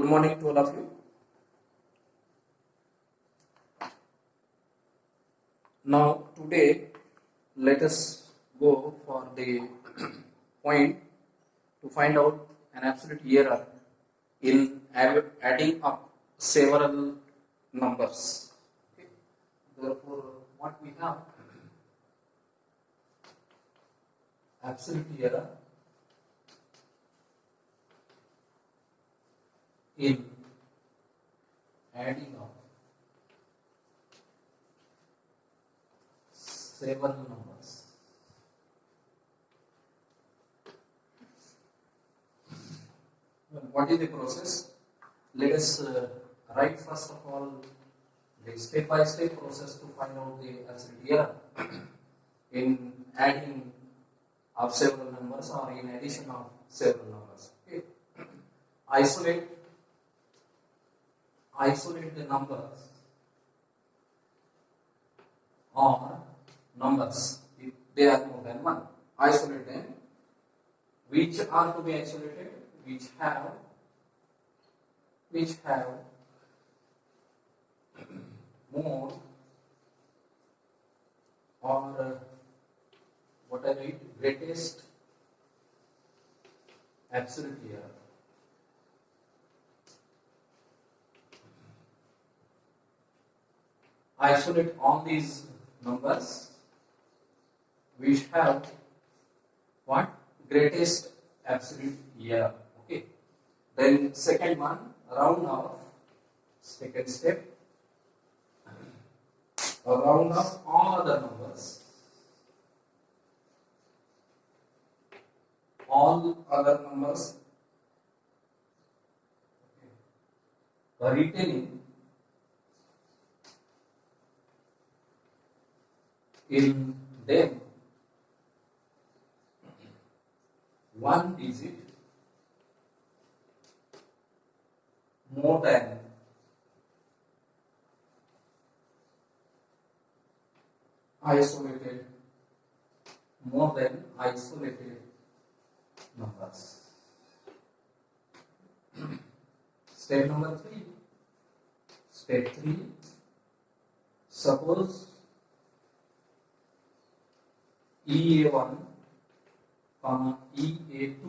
Good morning to all of you. Now today let us go for the point to find out an absolute error in adding up several numbers. Okay. Therefore, what we have absolute error in adding up several numbers. What is the process? Let us write first of all the step-by-step process to find out the absolute error in adding of several numbers or in addition of several numbers. Okay. Isolate the numbers or numbers if they are more than one. Isolate them. Which are to be isolated? Which have more or what I read greatest absolute error. Isolate all these numbers which have what? Greatest absolute error. Okay. Then second one, round off. Second step, round off all other numbers. All other numbers, okay, retaining in them one digit more than isolated numbers. Step number 3. Step 3. Suppose EA1, EA2,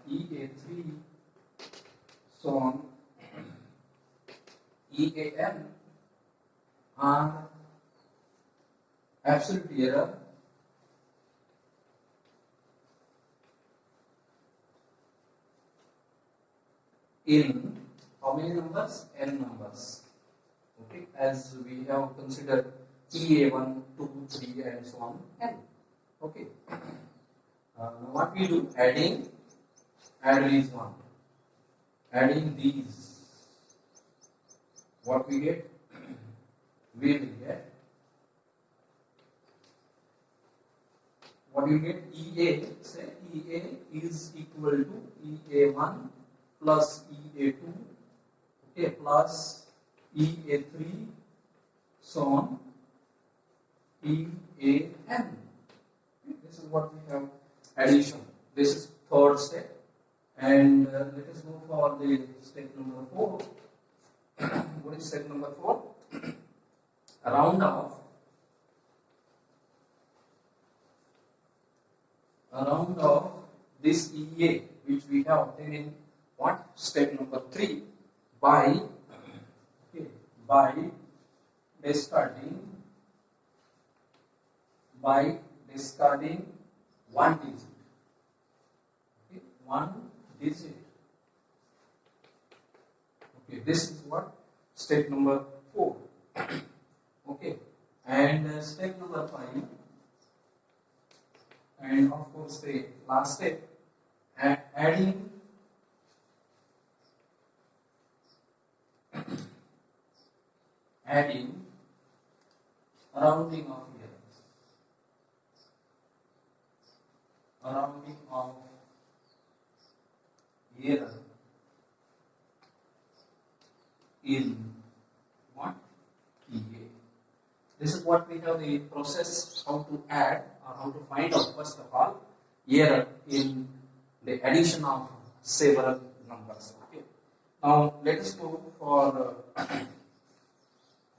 EA3, so on, EAN are absolute error in how many numbers? N numbers. Okay, as we have considered EA1, 2, 3 and so on N. Okay. What we do? Add these one. Adding these, what we get? We will get, what you get? EA, say EA is equal to EA1 plus EA2, okay, plus EA3, so on, EAN. This is what we have addition. This is third step. And let us go for the step number 4. What is step number 4? Round off this EA which we have obtained in what? Step number 3 by discarding one digit. Okay, one digit. Okay, this is what? Step number 4. Okay, and step number 5, and of course the last step, adding rounding of errors. Rounding of error in what? EA. This is what we have the process how to add or how to find out first of all error in the addition of several numbers. Now let us go for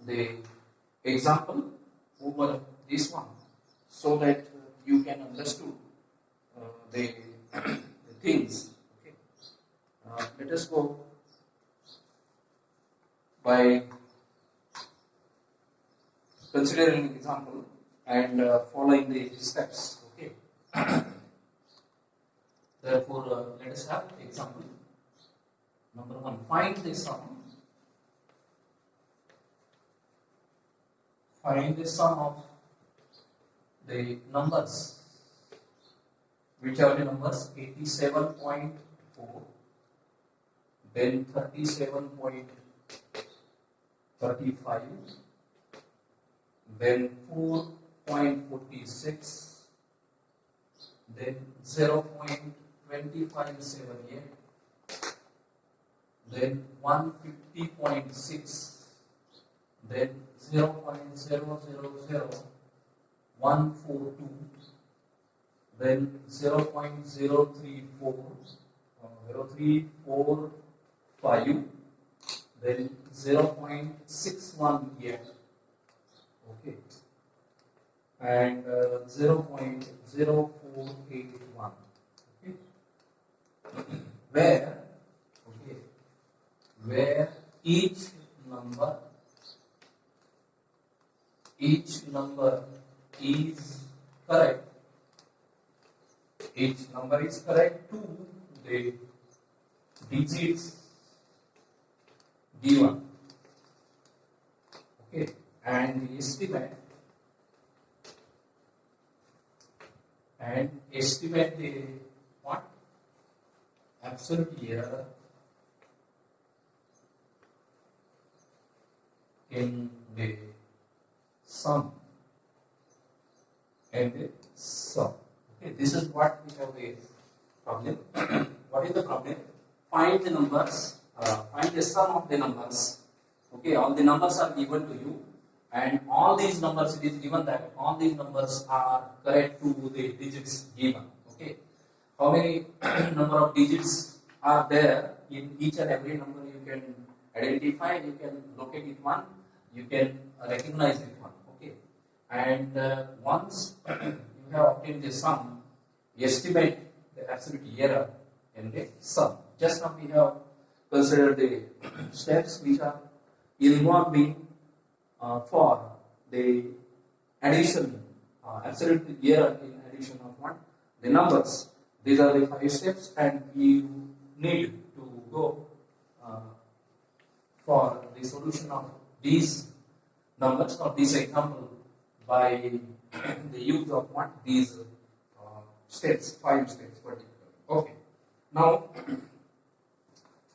the example over this one, so that you can understand the, the things. Okay. Let us go by considering an example and following the steps. Okay. Therefore, let us have example number 1. Find the sum. Find the sum of the numbers. Which are the numbers? 87.4, then 37.35, then 4.46, then 0.2578, then 150.6, then 0.000142, then 0.034, 0345, then 0.618, okay, and 0.0481, okay, where each number is correct. Each number is correct to the digits given. Okay, and the estimate the what? Absolute error in the sum. Okay, this is what we have the problem. What is the problem? Find the numbers, find the sum of the numbers. Okay, all the numbers are given to you, and all these numbers, it is given that all these numbers are correct to the digits given. Okay, how many number of digits are there in each and every number? You can identify, you can locate it one, you can recognize it one. Okay, and once you have obtained the sum, estimate the absolute error in the sum. Just now we have considered the steps which are involving for the addition, absolute error in addition of what? The numbers. These are the 5 steps, and you need to go for the solution of these numbers or this example by the use of what? These steps, 5 steps particularly. Okay. Now,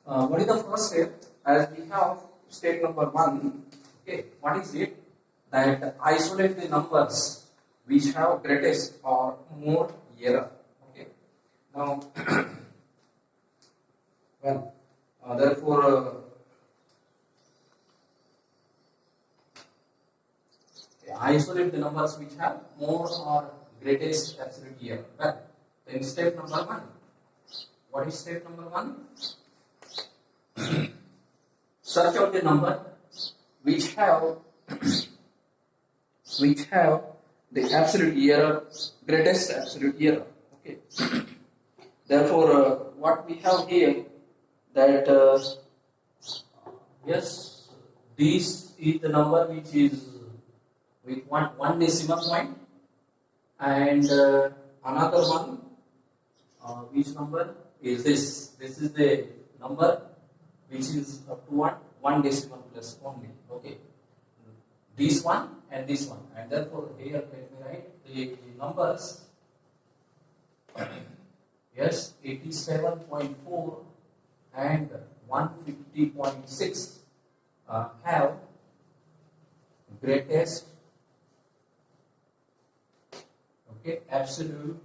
what is the first step? As we have step number 1, okay, what is it? That isolate the numbers which have greatest or more error. Okay. Now, well, therefore, isolate the numbers which have more or greatest absolute error. Well, then step number 1. What is step number 1? Search out the number which have the absolute error, greatest absolute error. Okay. Therefore, what we have here, that yes, this is the number which is with one decimal point, and another one, which number is this? This is the number which is up to one decimal place only. Okay, this one and this one, and therefore here let me write the numbers. Yes, 87.4 and 150.6 have greatest, okay, absolute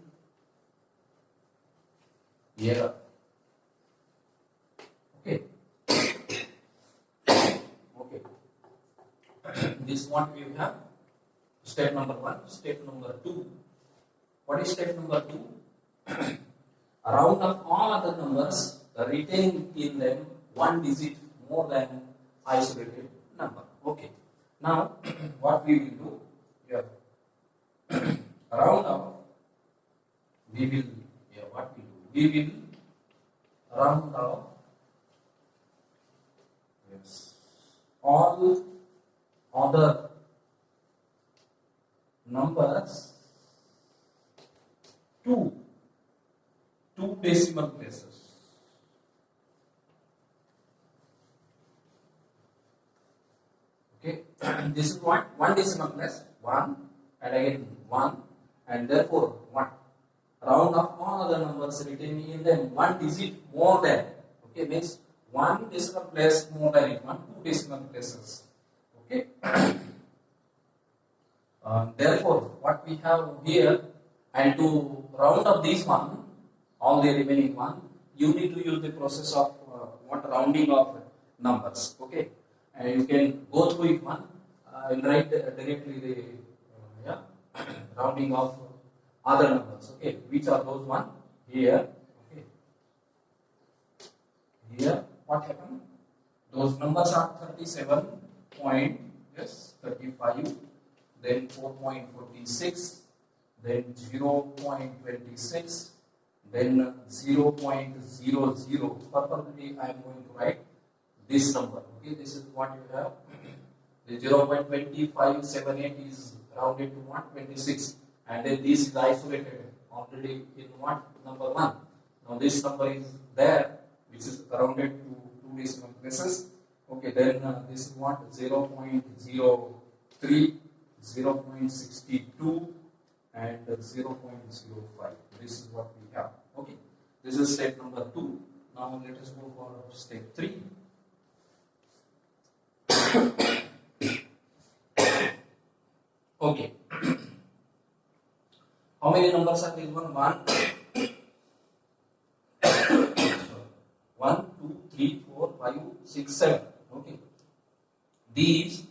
error. Okay. Okay. This one we have step number 1. Step number 2. What is step number 2? Round up all other numbers, retain in them one digit more than isolated number. Okay. Now what we will do here, round up, we will, yeah, what we do, we will round up, yes, all other numbers to two decimal places. Okay, this is what one decimal place, one, and again one, and therefore what? Round up all other numbers written in them one digit more than. Okay, means one decimal place more than it, one two decimal places. Okay. Therefore, what we have here, and to round up this one, all the remaining one, you need to use the process of what rounding of numbers. Okay, and you can go through it one and write directly the yeah, rounding of other numbers. Okay, which are those one here? Okay, here what happened? Those numbers are 37 point, yes, 35. Then 4.46, then 0.26, then 0.00. Purposely I am going to write this number. Okay, this is what you have. The 0.2578 is rounded to 126, and then this is isolated already in what? Number 1. Now this number is there, which is rounded to two decimal places. Okay, then this is what? 0.03. 0.62 and 0.05. This is what we have. Okay, this is step number 2. Now let us go for step 3. Okay, how many numbers are this one? 1, 2, 3, 4, 5, 6, 7. Okay, these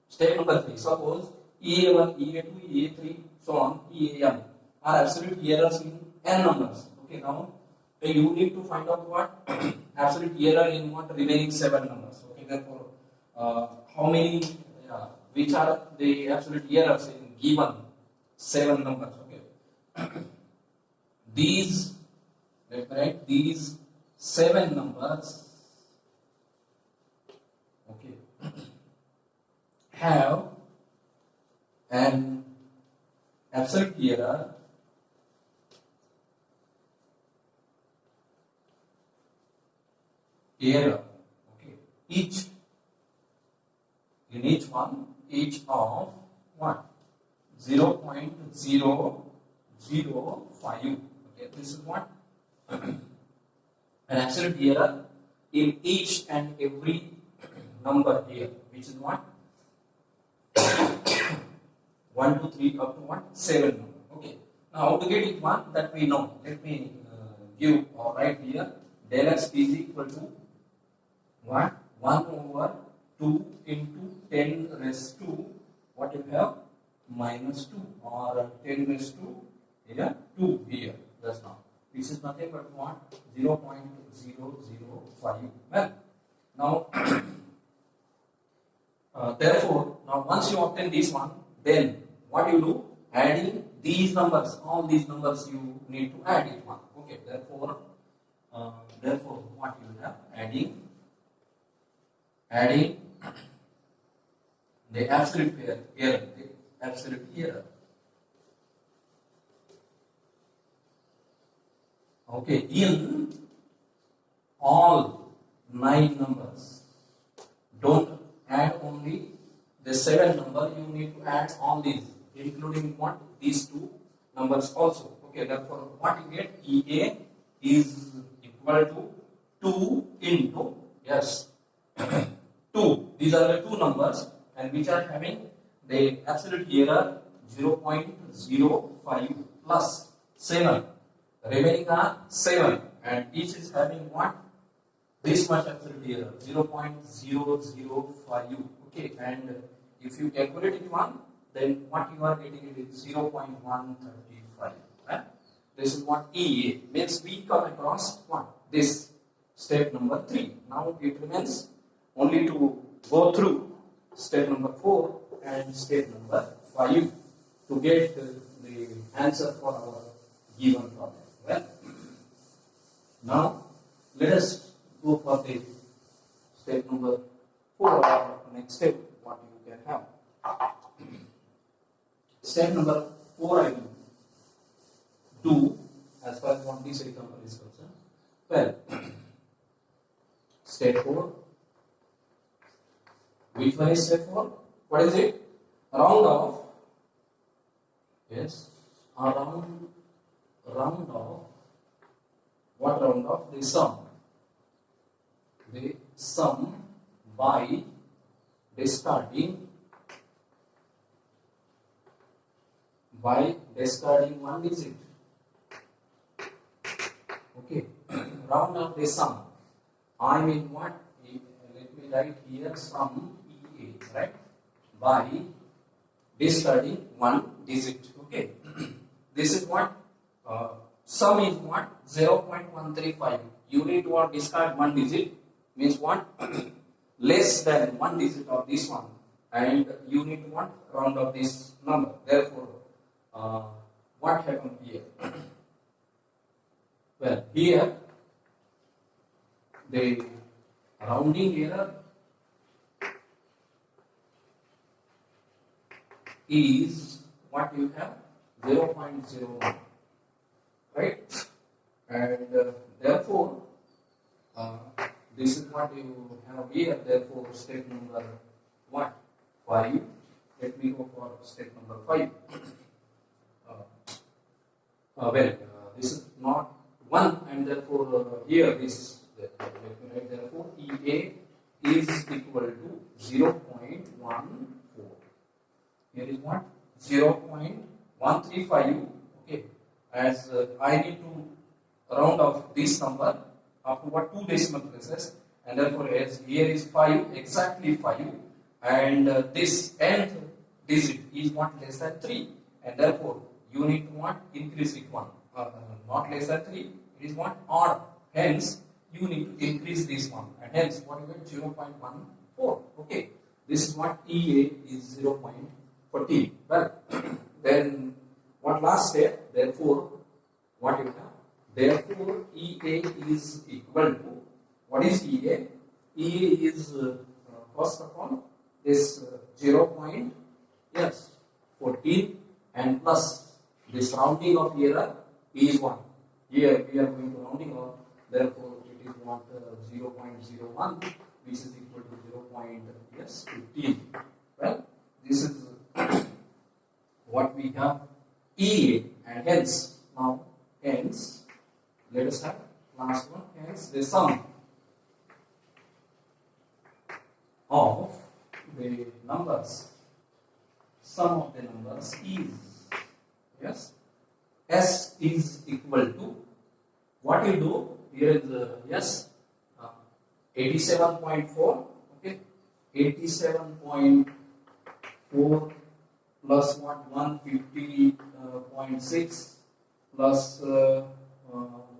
step number 3. Suppose EA1, EA2, EA3, so on, EAM are absolute errors in n numbers. Okay, now you need to find out what absolute error in what remaining 7 numbers. Okay, therefore, how many, which are the absolute errors in given 7 numbers. Okay, these, let me write these 7 numbers. Okay, have an absolute error okay, each in each one, each of what? 0.005. Okay, this is what? An absolute error in each and every number here, which is what? 1, 2, 3 up to what? 7 number. Okay. Now to get it one that we know, let me give or write here. Del x is equal to what? 1 over 2 into 10 raised to what you have? Minus 2 or 10 raised to here 2 here. That's now. This is nothing but what? 0.005. Well, now therefore, now once you obtain this one, then what you do? Adding these numbers, all these numbers you need to add it one. Okay, therefore what you have? Adding the absolute error, Okay, in all 9 numbers, don't add only the 7 number, you need to add all these, including what? These 2 numbers also. Okay, therefore what you get? EA is equal to 2 into, yes, 2. These are the 2 numbers and which are having the absolute error 0.05 plus 7. Remaining are 7 and each is having what? This much absolute error 0.005. Okay, and if you calculate it one, then what you are getting is 0.135. Right? This is what EA means. We come across what? This step number 3. Now it remains only to go through step number 4 and step number 5 to get the answer for our given problem. Well, now let us go for the step number 4 or next step what you can have. Step number 4 I will do as far as this example is concerned. Well, step 4. Which one is step 4? What is it? Round off. Yes, round off. What round off? The sum. The sum by discarding one digit. Okay, round off the sum. I mean what? Let me write here sum EA, right? By discarding one digit. Okay, this is what? Sum is what? 0.135. You need to discard one digit, means what? Less than one digit of this one, and you need to what? Round off this number. Therefore, what happened here? Well, here the rounding error is what you have 0.01, right? And therefore, this is what you have here. Therefore, step number what? 5. Let me go for step number 5. This is not 1, and therefore here this. Let me write therefore EA is equal to 0.14. Here is what? 0.135. Okay, as I need to round off this number up to what? 2 decimal places, and therefore as here is 5, exactly 5, and this nth digit is what? Less than 3, and therefore you need to what? Increase it 1, not less than 3, it is what? Odd, hence you need to increase this one, and hence what you get? 0.14. Okay, this is what? EA is 0.14. Well, then what last step? Therefore, what you have? Therefore, EA is equal to, what is EA? EA is first of all this 0.14 and plus this rounding of error is 1. Here we are going to rounding off, therefore it is what? 0.01, which is equal to 0.15. Well, this is what we have EA, and hence now hence let us have last one. Hence the sum of the numbers, sum of the numbers is S is equal to what you do here is 87.4. Okay, 87.4 plus what? 150.6 plus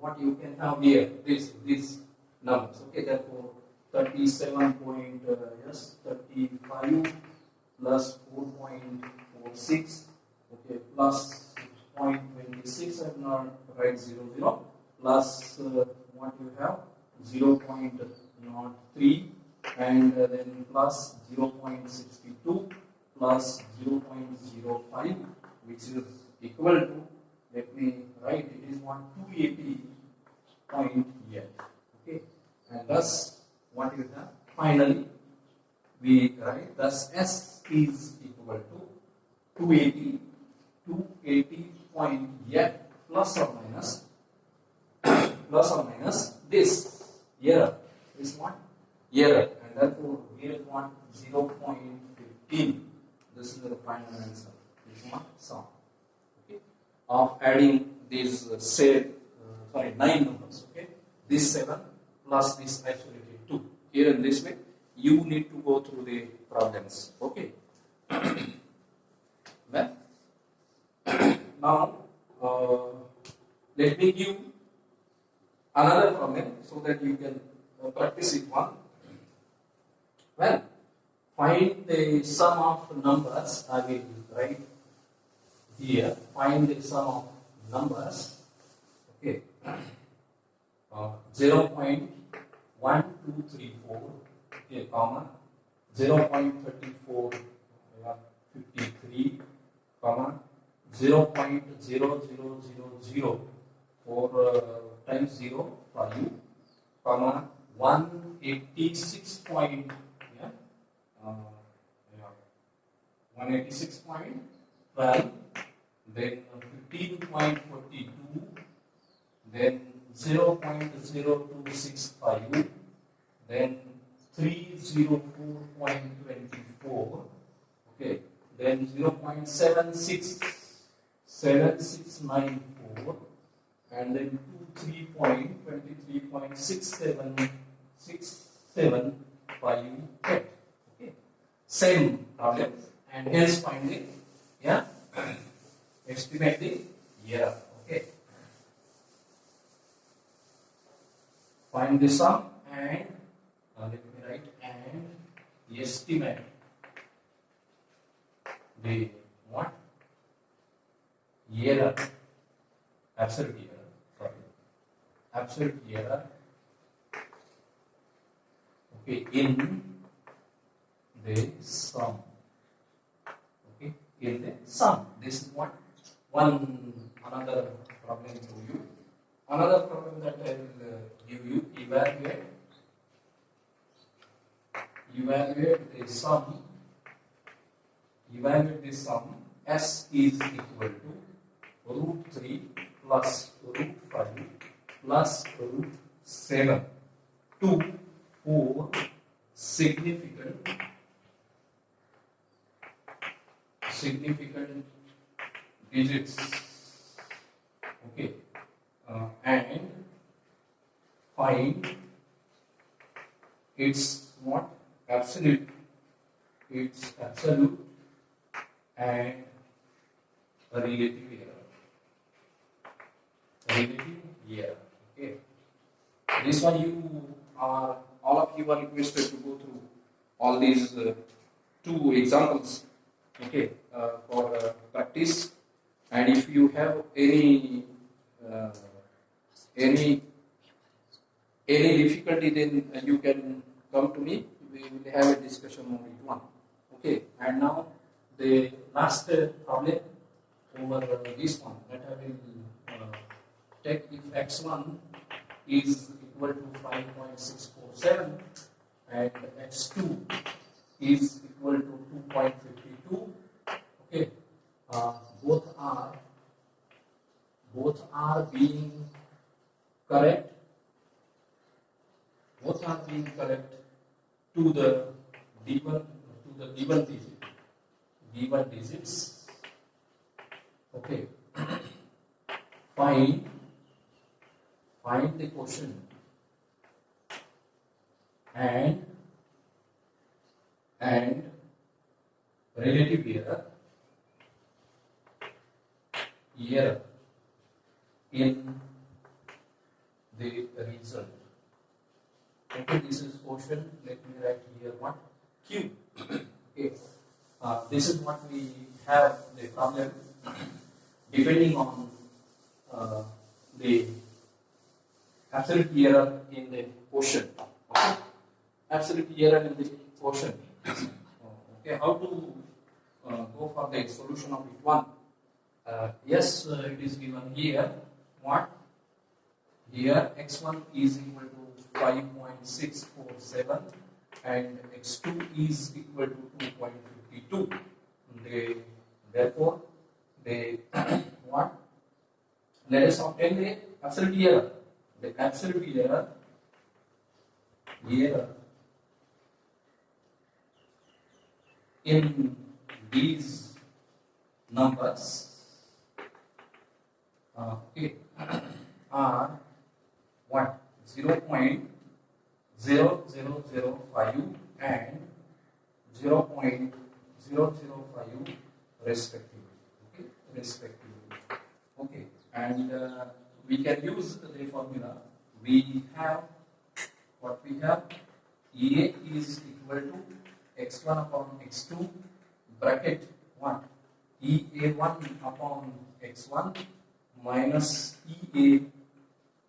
what you can have here, these numbers. Okay, therefore 37.35 plus 4.46. Okay, plus 0.26. I will not write 00 plus what you have 0.03, and then plus 0.62 plus 0.05, which is equal to, let me write, it is 280.8. Okay, and thus what you have? Finally, we write thus S is equal to 280.8 plus or minus this error is what? Error, and therefore here is what? 0.15. This is the final answer. This is what? Sum. Okay, of adding these 9 numbers. Okay, this 7 plus this isolated 2. Here in this way, you need to go through the problems. Okay. Well, now let me give another problem so that you can practice it one. Well, find the sum of numbers. I will write here. Find the sum of numbers. Okay. 0.1234, okay, comma 0.3453, comma 0.0000 4 times 0 for you, comma 186 point, yeah, 186.12, then 15.42, then 0.0265, then 304.24, okay, then 0.769694, and then 23.67 okay, same problem, and hence find the, yeah, estimate the error. Okay, find the sum and let me write and estimate the what? Error, absolute error, sorry, absolute error, okay, in the sum, okay, in the sum. This is what another problem to you. Another problem that I will give you, evaluate the sum, S is equal to root 3 plus root 5 plus root 7 to 4 significant digits, okay, and find its what? Absolute and relative error. Okay, this one all of you are requested to go through all these two examples, okay, for practice. And if you have any difficulty, then you can come to me. We will have a discussion on it one. Okay, and now the last problem over this one that I will take. If x1 is equal to 5.647 and x2 is equal to 2.52, okay, both are being correct. Both are being correct to the given digits. Okay. Find the quotient and relative error in the result. Okay, this is quotient. Let me write here what? Q. Okay. This is what we have the problem depending on the absolute error in the quotient. Okay. Absolute error in the quotient. Okay, how to go for the solution of it one? Yes, it is given here. What? Here x1 is equal to 5.647 and x2 is equal to 2.52. Therefore, what? Let us obtain the absolute error. The absolute error in these numbers are what? 0.0005 and 0.005 respectively. Okay, and we can use the formula. We have what we have, EA is equal to x1 upon x2 bracket what, EA1 upon x1 minus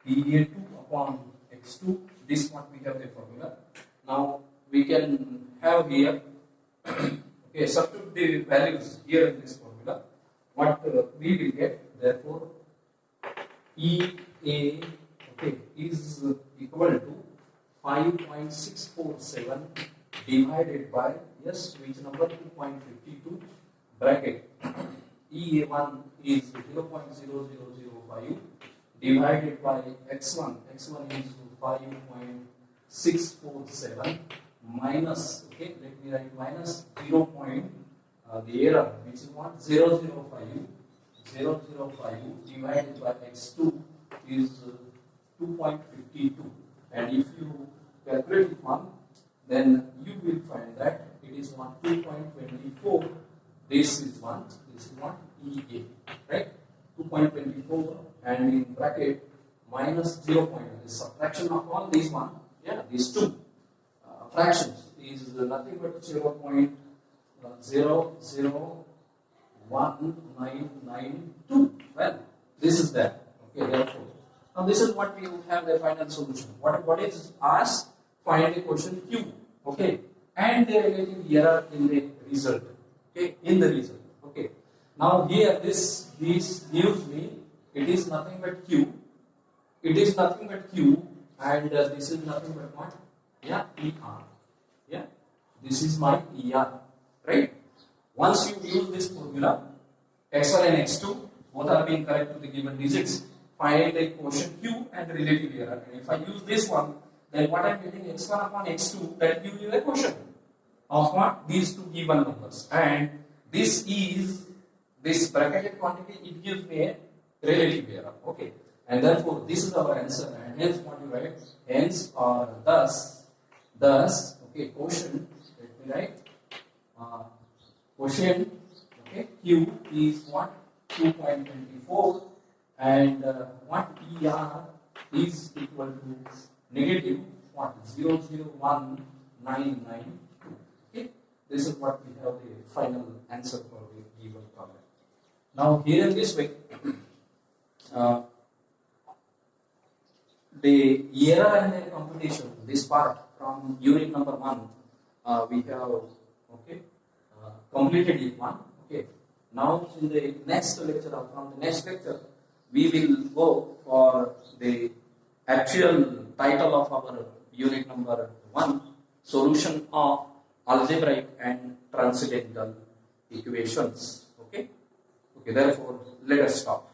EA2 upon x2. This one we have the formula. Now we can have here okay, substitute the values here in this formula. What we will get, therefore EA okay is equal to 5.647 divided by, yes, which number, 2.52 bracket EA1 is 0.0005 divided by x1 is 5.647 minus, okay, let me write minus 0. The error which is what, 005 divided by x2 is 2.52, and if you calculate it one, then you will find that it is 2.24. This is one EA, right? 2.24, and in bracket minus 0. The subtraction of all these one, yeah, these two fractions is nothing but 0.001992. Well, this is that. Okay, therefore, now this is what we have the final solution. What is asked? Find the quotient Q. Okay, and the relative error in the result. Okay, in the result. Okay. Now here this gives me, it is nothing but Q. It is nothing but Q, and this is nothing but what? Yeah, ER. Yeah, this is my ER, right? Once you use this formula, x1 and x2 both are being correct to the given digits. Find the quotient Q and the relative error. And if I use this one, then what I am getting, x1 upon x2, that gives you a quotient of what? These two given numbers. And this is this bracketed quantity. It gives me a relative error. Okay, and therefore this is our answer. And hence what you write? Hence or thus. Okay, quotient. Let me write. Quotient, okay, Q is what? 2.24, and what ER is equal to negative what? 0.01992. Okay, this is what we have the final answer for the given problem. Now here in this way, the error and the computation, this part from unit number 1, we have okay. Completed it one. Okay. Now in the next lecture, or from the next lecture, we will go for the actual title of our unit number 1, solution of algebraic and transcendental equations. Okay. Okay. Therefore, let us stop.